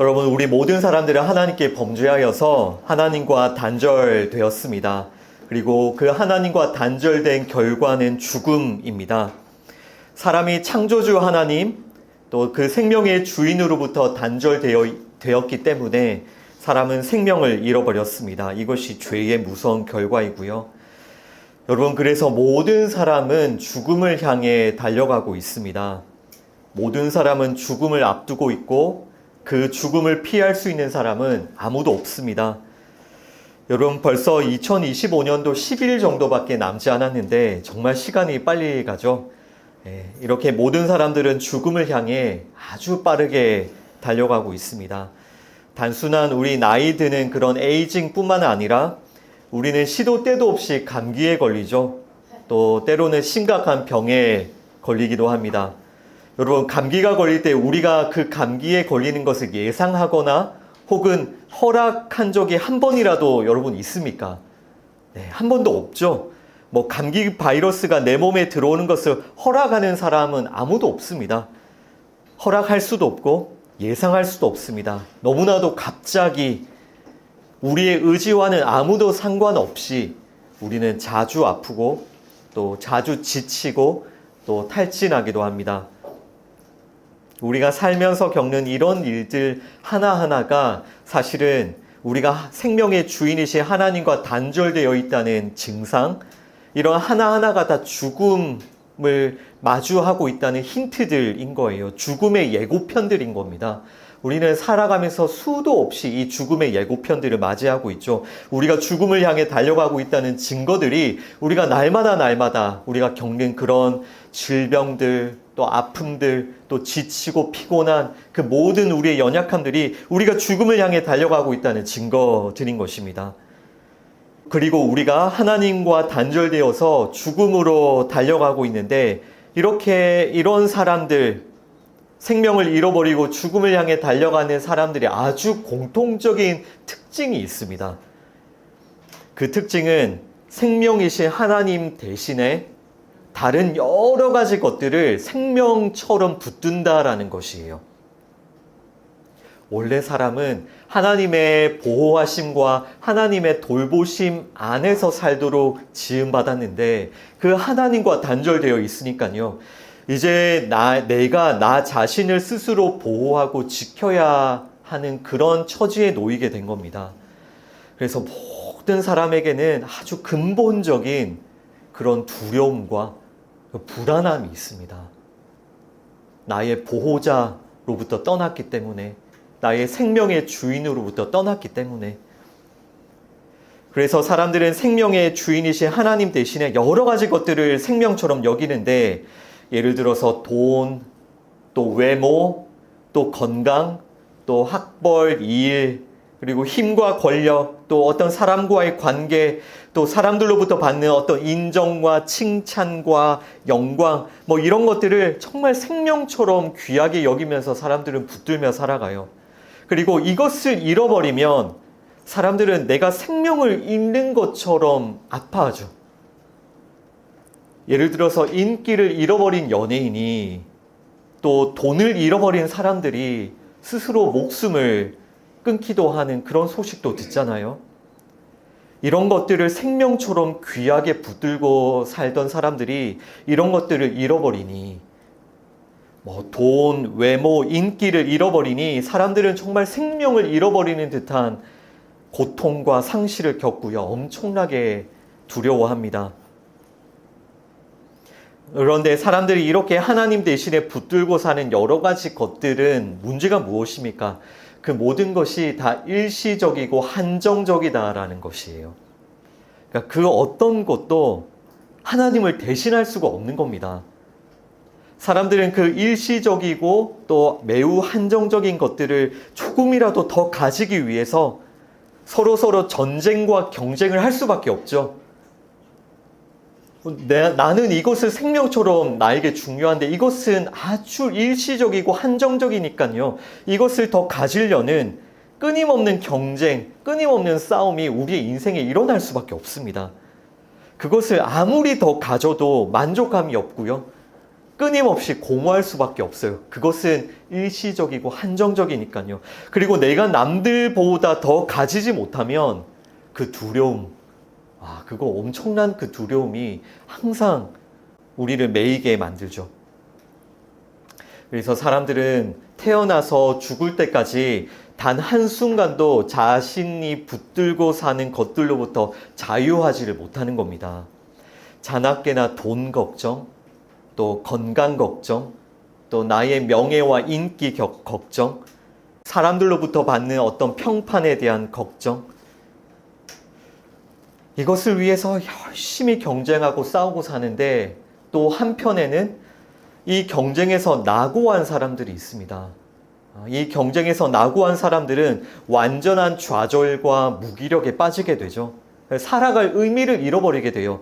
여러분, 우리 모든 사람들은 하나님께 범죄하여서 하나님과 단절되었습니다. 그리고 그 하나님과 단절된 결과는 죽음입니다. 사람이 창조주 하나님, 또 그 생명의 주인으로부터 단절되었기 때문에 사람은 생명을 잃어버렸습니다. 이것이 죄의 무서운 결과이고요. 여러분, 그래서 모든 사람은 죽음을 향해 달려가고 있습니다. 모든 사람은 죽음을 앞두고 있고 그 죽음을 피할 수 있는 사람은 아무도 없습니다. 여러분, 벌써 2025년도 10일 정도밖에 남지 않았는데 정말 시간이 빨리 가죠. 이렇게 모든 사람들은 죽음을 향해 아주 빠르게 달려가고 있습니다. 단순한 우리 나이 드는 그런 에이징뿐만 아니라 우리는 시도 때도 없이 감기에 걸리죠. 또 때로는 심각한 병에 걸리기도 합니다. 여러분, 감기가 걸릴 때 우리가 그 감기에 걸리는 것을 예상하거나 혹은 허락한 적이 한 번이라도 여러분 있습니까? 네, 한 번도 없죠. 감기 바이러스가 내 몸에 들어오는 것을 허락하는 사람은 아무도 없습니다. 허락할 수도 없고 예상할 수도 없습니다. 너무나도 갑자기 우리의 의지와는 아무도 상관없이 우리는 자주 아프고 또 자주 지치고 또 탈진하기도 합니다. 우리가 살면서 겪는 이런 일들 하나하나가 사실은 우리가 생명의 주인이신 하나님과 단절되어 있다는 증상, 이런 하나하나가 다 죽음을 마주하고 있다는 힌트들인 거예요. 죽음의 예고편들인 겁니다. 우리는 살아가면서 수도 없이 이 죽음의 예고편들을 맞이하고 있죠. 우리가 죽음을 향해 달려가고 있다는 증거들이 우리가 날마다 우리가 겪는 그런 질병들, 또 아픔들, 또 지치고 피곤한 그 모든 우리의 연약함들이 우리가 죽음을 향해 달려가고 있다는 증거들인 것입니다. 그리고 우리가 하나님과 단절되어서 죽음으로 달려가고 있는데 이런 사람들, 생명을 잃어버리고 죽음을 향해 달려가는 사람들이 아주 공통적인 특징이 있습니다. 그 특징은 생명이신 하나님 대신에 다른 여러 가지 것들을 생명처럼 붙든다라는 것이에요. 원래 사람은 하나님의 보호하심과 하나님의 돌보심 안에서 살도록 지음받았는데 그 하나님과 단절되어 있으니까요. 이제 내가 나 자신을 스스로 보호하고 지켜야 하는 그런 처지에 놓이게 된 겁니다. 그래서 모든 사람에게는 아주 근본적인 그런 두려움과 불안함이 있습니다. 나의 보호자로부터 떠났기 때문에, 나의 생명의 주인으로부터 떠났기 때문에. 그래서 사람들은 생명의 주인이신 하나님 대신에 여러 가지 것들을 생명처럼 여기는데, 예를 들어서 돈, 또 외모, 또 건강, 또 학벌, 일, 그리고 힘과 권력, 또 어떤 사람과의 관계, 또 사람들로부터 받는 어떤 인정과 칭찬과 영광, 이런 것들을 정말 생명처럼 귀하게 여기면서 사람들은 붙들며 살아가요. 그리고 이것을 잃어버리면 사람들은 내가 생명을 잃는 것처럼 아파하죠. 예를 들어서 인기를 잃어버린 연예인이, 또 돈을 잃어버린 사람들이 스스로 목숨을 끊기도 하는 그런 소식도 듣잖아요. 이런 것들을 생명처럼 귀하게 붙들고 살던 사람들이 이런 것들을 잃어버리니, 돈, 외모, 인기를 잃어버리니 사람들은 정말 생명을 잃어버리는 듯한 고통과 상실을 겪고요. 엄청나게 두려워합니다. 그런데 사람들이 이렇게 하나님 대신에 붙들고 사는 여러 가지 것들은 문제가 무엇입니까? 그 모든 것이 다 일시적이고 한정적이다라는 것이에요. 그러니까 그 어떤 것도 하나님을 대신할 수가 없는 겁니다. 사람들은 그 일시적이고 또 매우 한정적인 것들을 조금이라도 더 가지기 위해서 서로 전쟁과 경쟁을 할 수밖에 없죠. 나는 이것을 생명처럼 나에게 중요한데 이것은 아주 일시적이고 한정적이니까요. 이것을 더 가지려는 끊임없는 경쟁, 끊임없는 싸움이 우리의 인생에 일어날 수밖에 없습니다. 그것을 아무리 더 가져도 만족감이 없고요. 끊임없이 공허할 수밖에 없어요. 그것은 일시적이고 한정적이니까요. 그리고 내가 남들보다 더 가지지 못하면 그 두려움, 그거 엄청난 그 두려움이 항상 우리를 매이게 만들죠. 그래서 사람들은 태어나서 죽을 때까지 단 한순간도 자신이 붙들고 사는 것들로부터 자유하지를 못하는 겁니다. 자나깨나 돈 걱정, 또 건강 걱정, 또 나의 명예와 인기 걱정, 사람들로부터 받는 어떤 평판에 대한 걱정, 이것을 위해서 열심히 경쟁하고 싸우고 사는데 또 한편에는 이 경쟁에서 낙오한 사람들이 있습니다. 이 경쟁에서 낙오한 사람들은 완전한 좌절과 무기력에 빠지게 되죠. 살아갈 의미를 잃어버리게 돼요.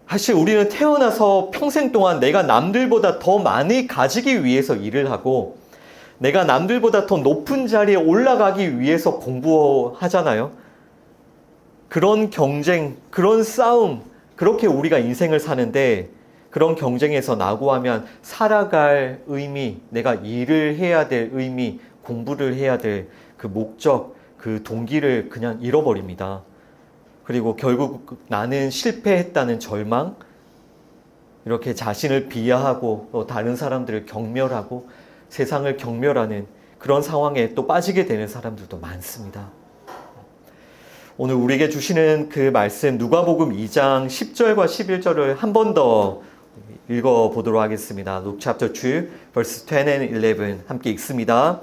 사실 우리는 태어나서 평생 동안 내가 남들보다 더 많이 가지기 위해서 일을 하고 내가 남들보다 더 높은 자리에 올라가기 위해서 공부하잖아요. 그런 경쟁, 그런 싸움, 그렇게 우리가 인생을 사는데 그런 경쟁에서 낙오하면 살아갈 의미, 내가 일을 해야 될 의미, 공부를 해야 될 그 목적, 그 동기를 그냥 잃어버립니다. 그리고 결국 나는 실패했다는 절망, 이렇게 자신을 비하하고 또 다른 사람들을 경멸하고 세상을 경멸하는 그런 상황에 또 빠지게 되는 사람들도 많습니다. 오늘 우리에게 주시는 그 말씀 누가복음 2장 10절과 11절을 한 번 더 읽어보도록 하겠습니다. Luke chapter 2, verse 10 and 11 함께 읽습니다.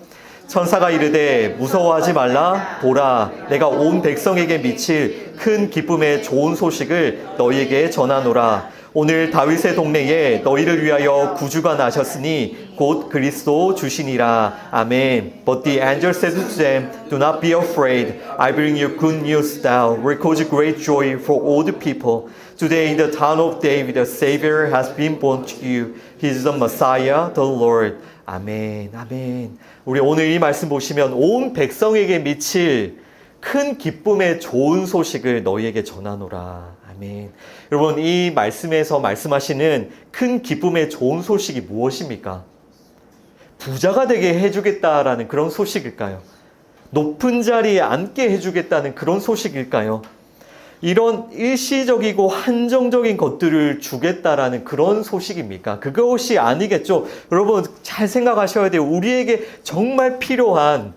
천사가 이르되 무서워하지 말라. 보라, 내가 온 백성에게 미칠 큰 기쁨의 좋은 소식을 너희에게 전하노라. 오늘 다윗의 동네에 너희를 위하여 구주가 나셨으니 곧 그리스도 주시니라. 아멘. But the angel said to them, Do not be afraid. I bring you good news that will cause great joy for all the people. Today in the town of David, a Savior has been born to you. He is the Messiah, the Lord. 아멘, 아멘. 우리 오늘 이 말씀 보시면 온 백성에게 미칠 큰 기쁨의 좋은 소식을 너희에게 전하노라. 아멘. 여러분, 이 말씀에서 말씀하시는 큰 기쁨의 좋은 소식이 무엇입니까? 부자가 되게 해주겠다라는 그런 소식일까요? 높은 자리에 앉게 해주겠다는 그런 소식일까요? 이런 일시적이고 한정적인 것들을 주겠다라는 그런 소식입니까? 그것이 아니겠죠. 여러분 잘 생각하셔야 돼요. 우리에게 정말 필요한,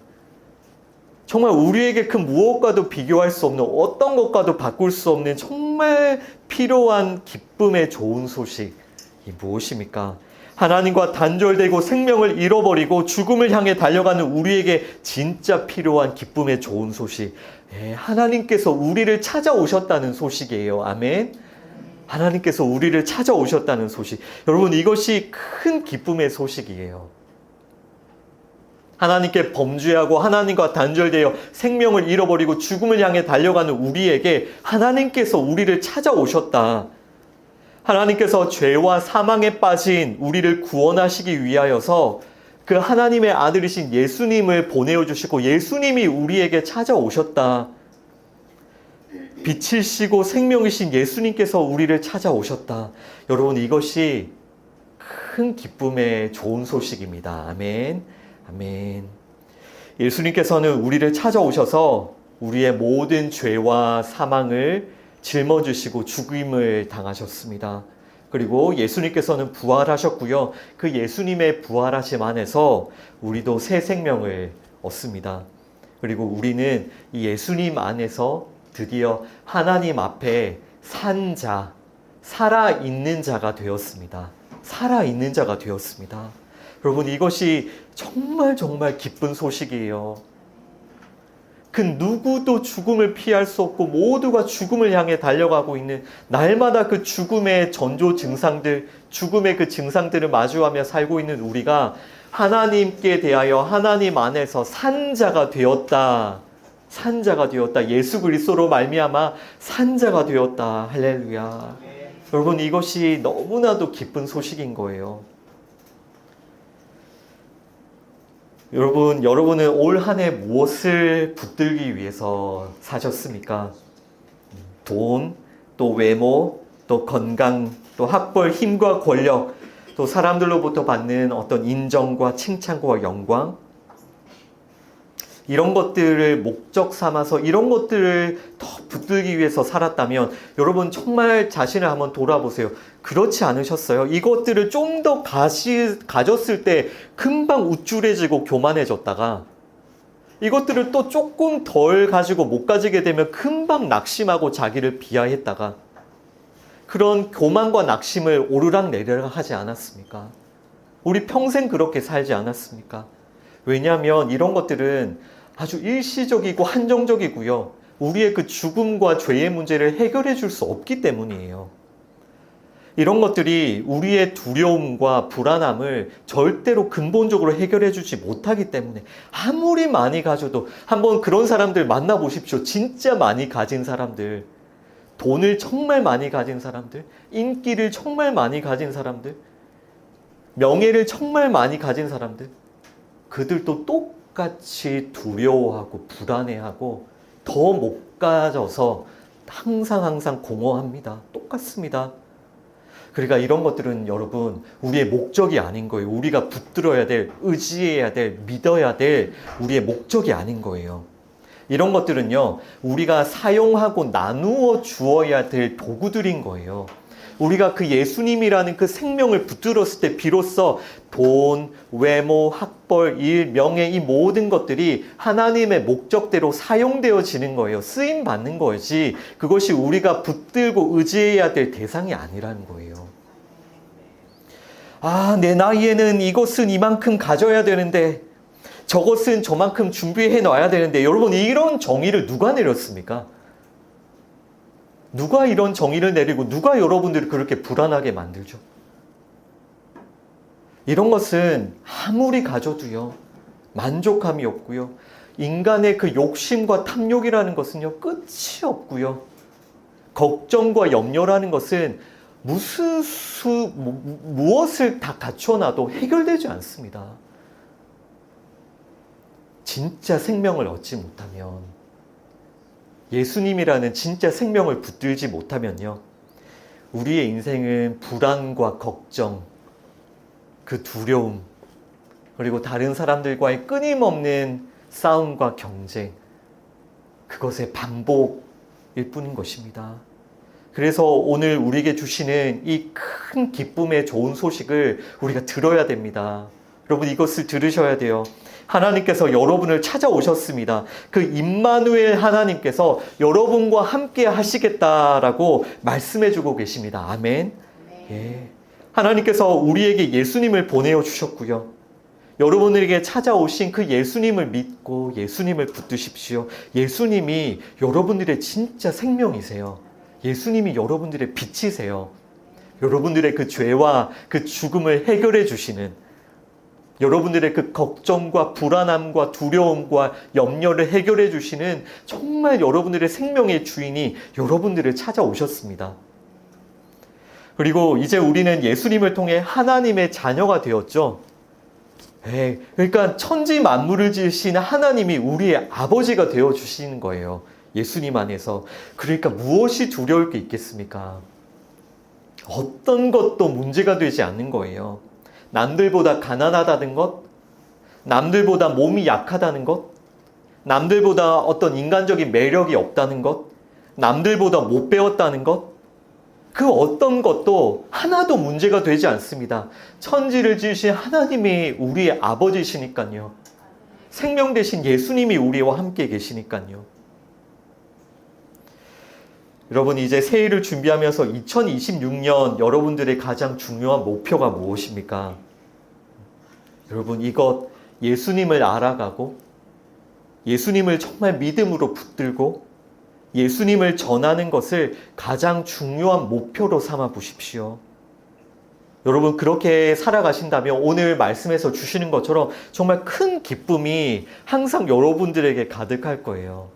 정말 우리에게 그 무엇과도 비교할 수 없는, 어떤 것과도 바꿀 수 없는 정말 필요한 기쁨의 좋은 소식이 무엇입니까? 하나님과 단절되고 생명을 잃어버리고 죽음을 향해 달려가는 우리에게 진짜 필요한 기쁨의 좋은 소식. 하나님께서 우리를 찾아오셨다는 소식이에요. 아멘. 하나님께서 우리를 찾아오셨다는 소식. 여러분, 이것이 큰 기쁨의 소식이에요. 하나님께 범죄하고 하나님과 단절되어 생명을 잃어버리고 죽음을 향해 달려가는 우리에게 하나님께서 우리를 찾아오셨다. 하나님께서 죄와 사망에 빠진 우리를 구원하시기 위하여서 그 하나님의 아들이신 예수님을 보내주시고 예수님이 우리에게 찾아오셨다. 빛이시고 생명이신 예수님께서 우리를 찾아오셨다. 여러분, 이것이 큰 기쁨의 좋은 소식입니다. 아멘. 아멘. 예수님께서는 우리를 찾아오셔서 우리의 모든 죄와 사망을 짊어지시고 죽임을 당하셨습니다. 그리고 예수님께서는 부활하셨고요. 그 예수님의 부활하심 안에서 우리도 새 생명을 얻습니다. 그리고 우리는 이 예수님 안에서 드디어 하나님 앞에 산 자, 살아있는 자가 되었습니다. 살아있는 자가 되었습니다. 여러분, 이것이 정말 정말 기쁜 소식이에요. 그 누구도 죽음을 피할 수 없고 모두가 죽음을 향해 달려가고 있는, 날마다 그 죽음의 전조 증상들, 죽음의 그 증상들을 마주하며 살고 있는 우리가 하나님께 대하여 하나님 안에서 산자가 되었다. 산자가 되었다. 예수 그리스도로 말미암아 산자가 되었다. 할렐루야. 여러분, 이것이 너무나도 기쁜 소식인 거예요. 여러분은 올 한 해 무엇을 붙들기 위해서 사셨습니까? 돈, 또 외모, 또 건강, 또 학벌, 힘과 권력, 또 사람들로부터 받는 어떤 인정과 칭찬과 영광, 이런 것들을 목적 삼아서 이런 것들을 더 붙들기 위해서 살았다면 여러분 정말 자신을 한번 돌아보세요. 그렇지 않으셨어요? 이것들을 좀 더 가졌을 때 금방 우쭐해지고 교만해졌다가 이것들을 또 조금 덜 가지고 못 가지게 되면 금방 낙심하고 자기를 비하했다가 그런 교만과 낙심을 오르락내리락 하지 않았습니까? 우리 평생 그렇게 살지 않았습니까? 왜냐하면 이런 것들은 아주 일시적이고 한정적이고요. 우리의 그 죽음과 죄의 문제를 해결해 줄 수 없기 때문이에요. 이런 것들이 우리의 두려움과 불안함을 절대로 근본적으로 해결해 주지 못하기 때문에 아무리 많이 가져도 한번 그런 사람들 만나보십시오. 진짜 많이 가진 사람들, 돈을 정말 많이 가진 사람들, 인기를 정말 많이 가진 사람들, 명예를 정말 많이 가진 사람들, 그들도 똑같이 두려워하고 불안해하고 더 못 가져서 항상 공허합니다. 똑같습니다. 그러니까 이런 것들은 여러분 우리의 목적이 아닌 거예요. 우리가 붙들어야 될, 의지해야 될, 믿어야 될 우리의 목적이 아닌 거예요. 이런 것들은요, 우리가 사용하고 나누어 주어야 될 도구들인 거예요. 우리가 그 예수님이라는 그 생명을 붙들었을 때 비로소 돈, 외모, 학벌, 일, 명예 이 모든 것들이 하나님의 목적대로 사용되어지는 거예요. 쓰임 받는 거지 그것이 우리가 붙들고 의지해야 될 대상이 아니라는 거예요. 아, 내 나이에는 이것은 이만큼 가져야 되는데 저것은 저만큼 준비해 놔야 되는데 여러분 이런 정의를 누가 내렸습니까? 누가 이런 정의를 내리고 누가 여러분들을 그렇게 불안하게 만들죠? 이런 것은 아무리 가져도요 만족함이 없고요 인간의 그 욕심과 탐욕이라는 것은요 끝이 없고요 걱정과 염려라는 것은 무엇을 다 갖춰놔도 해결되지 않습니다. 진짜 생명을 얻지 못하면 예수님이라는 진짜 생명을 붙들지 못하면요 우리의 인생은 불안과 걱정, 그 두려움, 그리고 다른 사람들과의 끊임없는 싸움과 경쟁, 그것의 반복일 뿐인 것입니다. 그래서 오늘 우리에게 주시는 이 큰 기쁨의 좋은 소식을 우리가 들어야 됩니다. 여러분 이것을 들으셔야 돼요. 하나님께서 여러분을 찾아오셨습니다. 그 임마누엘 하나님께서 여러분과 함께 하시겠다라고 말씀해주고 계십니다. 아멘. 예. 하나님께서 우리에게 예수님을 보내어 주셨고요. 여러분에게 찾아오신 그 예수님을 믿고 예수님을 붙드십시오. 예수님이 여러분들의 진짜 생명이세요. 예수님이 여러분들의 빛이세요. 여러분들의 그 죄와 그 죽음을 해결해 주시는, 여러분들의 그 걱정과 불안함과 두려움과 염려를 해결해 주시는 정말 여러분들의 생명의 주인이 여러분들을 찾아오셨습니다. 그리고 이제 우리는 예수님을 통해 하나님의 자녀가 되었죠. 그러니까 천지 만물을 지으신 하나님이 우리의 아버지가 되어 주시는 거예요. 예수님 안에서. 그러니까 무엇이 두려울 게 있겠습니까? 어떤 것도 문제가 되지 않는 거예요. 남들보다 가난하다는 것, 남들보다 몸이 약하다는 것, 남들보다 어떤 인간적인 매력이 없다는 것, 남들보다 못 배웠다는 것, 그 어떤 것도 하나도 문제가 되지 않습니다. 천지를 지으신 하나님이 우리의 아버지시니까요. 생명 되신 예수님이 우리와 함께 계시니까요. 여러분 이제 새해를 준비하면서 2026년 여러분들의 가장 중요한 목표가 무엇입니까? 여러분 이것 예수님을 알아가고 예수님을 정말 믿음으로 붙들고 예수님을 전하는 것을 가장 중요한 목표로 삼아 보십시오. 여러분 그렇게 살아가신다면 오늘 말씀에서 주시는 것처럼 정말 큰 기쁨이 항상 여러분들에게 가득할 거예요.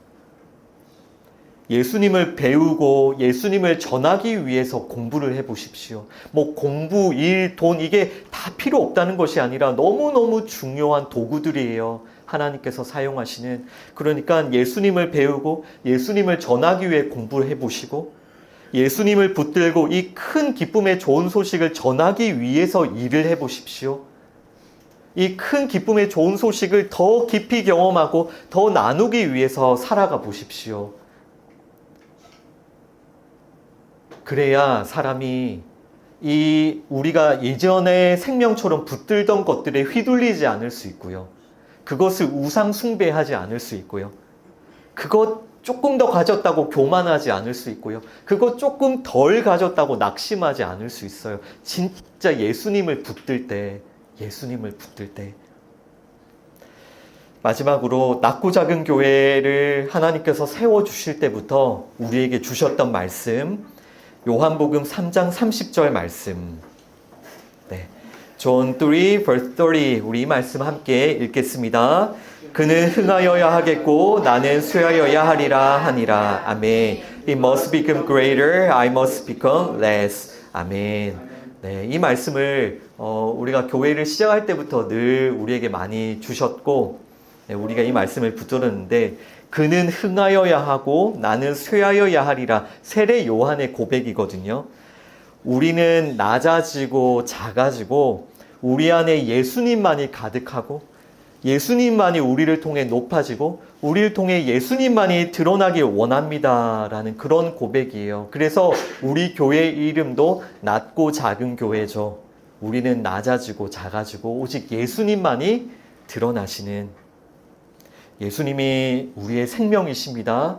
예수님을 배우고 예수님을 전하기 위해서 공부를 해보십시오. 뭐 공부, 일, 돈 이게 다 필요 없다는 것이 아니라 너무너무 중요한 도구들이에요. 하나님께서 사용하시는. 그러니까 예수님을 배우고 예수님을 전하기 위해 공부를 해보시고 예수님을 붙들고 이 큰 기쁨의 좋은 소식을 전하기 위해서 일을 해보십시오. 이 큰 기쁨의 좋은 소식을 더 깊이 경험하고 더 나누기 위해서 살아가 보십시오. 그래야 사람이 우리가 예전에 생명처럼 붙들던 것들에 휘둘리지 않을 수 있고요. 그것을 우상 숭배하지 않을 수 있고요. 그것 조금 더 가졌다고 교만하지 않을 수 있고요. 그것 조금 덜 가졌다고 낙심하지 않을 수 있어요. 진짜 예수님을 붙들 때. 마지막으로 낮고 작은 교회를 하나님께서 세워주실 때부터 우리에게 주셨던 말씀, 요한복음 3장 30절 말씀. 네. John 3 verse 30. 우리 이 말씀 함께 읽겠습니다. 그는 흥하여야 하겠고 나는 쇠하여야 하리라 하니라. 아멘. He must become greater, I must become less. 아멘. 네, 이 말씀을 우리가 교회를 시작할 때부터 늘 우리에게 많이 주셨고, 네, 우리가 이 말씀을 붙들었는데, 그는 흥하여야 하고 나는 쇠하여야 하리라. 세례 요한의 고백이거든요. 우리는 낮아지고 작아지고 우리 안에 예수님만이 가득하고 예수님만이 우리를 통해 높아지고 우리를 통해 예수님만이 드러나길 원합니다라는 그런 고백이에요. 그래서 우리 교회의 이름도 낮고 작은 교회죠. 우리는 낮아지고 작아지고 오직 예수님만이 드러나시는, 예수님이 우리의 생명이십니다.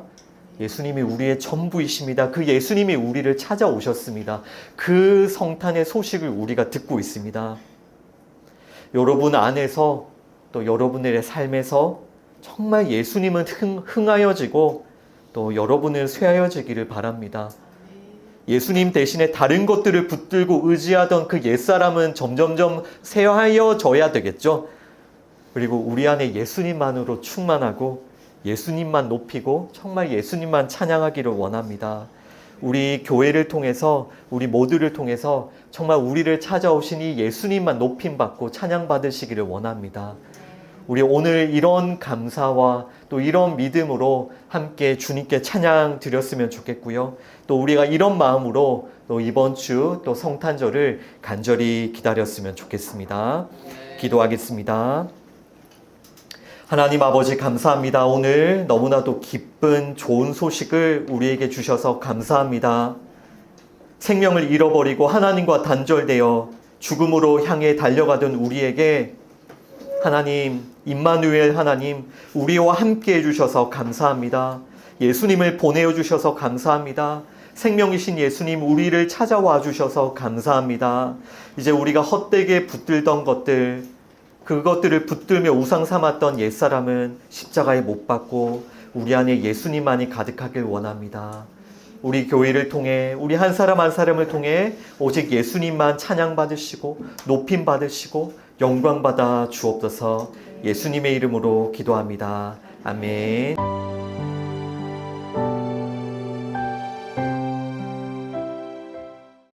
예수님이 우리의 전부이십니다. 그 예수님이 우리를 찾아오셨습니다. 그 성탄의 소식을 우리가 듣고 있습니다. 여러분 안에서 또 여러분들의 삶에서 정말 예수님은 흥하여지고 또 여러분은 쇠하여지기를 바랍니다. 예수님 대신에 다른 것들을 붙들고 의지하던 그 옛사람은 점점점 쇠하여져야 되겠죠. 그리고 우리 안에 예수님만으로 충만하고 예수님만 높이고 정말 예수님만 찬양하기를 원합니다. 우리 교회를 통해서 우리 모두를 통해서 정말 우리를 찾아오신 이 예수님만 높임받고 찬양받으시기를 원합니다. 우리 오늘 이런 감사와 또 이런 믿음으로 함께 주님께 찬양 드렸으면 좋겠고요. 또 우리가 이런 마음으로 또 이번 주 또 성탄절을 간절히 기다렸으면 좋겠습니다. 기도하겠습니다. 하나님 아버지 감사합니다. 오늘 너무나도 기쁜 좋은 소식을 우리에게 주셔서 감사합니다. 생명을 잃어버리고 하나님과 단절되어 죽음으로 향해 달려가던 우리에게 하나님, 임마누엘 하나님, 우리와 함께 해주셔서 감사합니다. 예수님을 보내어 주셔서 감사합니다. 생명이신 예수님, 우리를 찾아와 주셔서 감사합니다. 이제 우리가 헛되게 붙들던 것들, 그것들을 붙들며 우상 삼았던 옛사람은 십자가에 못 박고 우리 안에 예수님만이 가득하길 원합니다. 우리 교회를 통해 우리 한 사람 한 사람을 통해 오직 예수님만 찬양받으시고 높임받으시고 영광받아 주옵소서. 예수님의 이름으로 기도합니다. 아멘.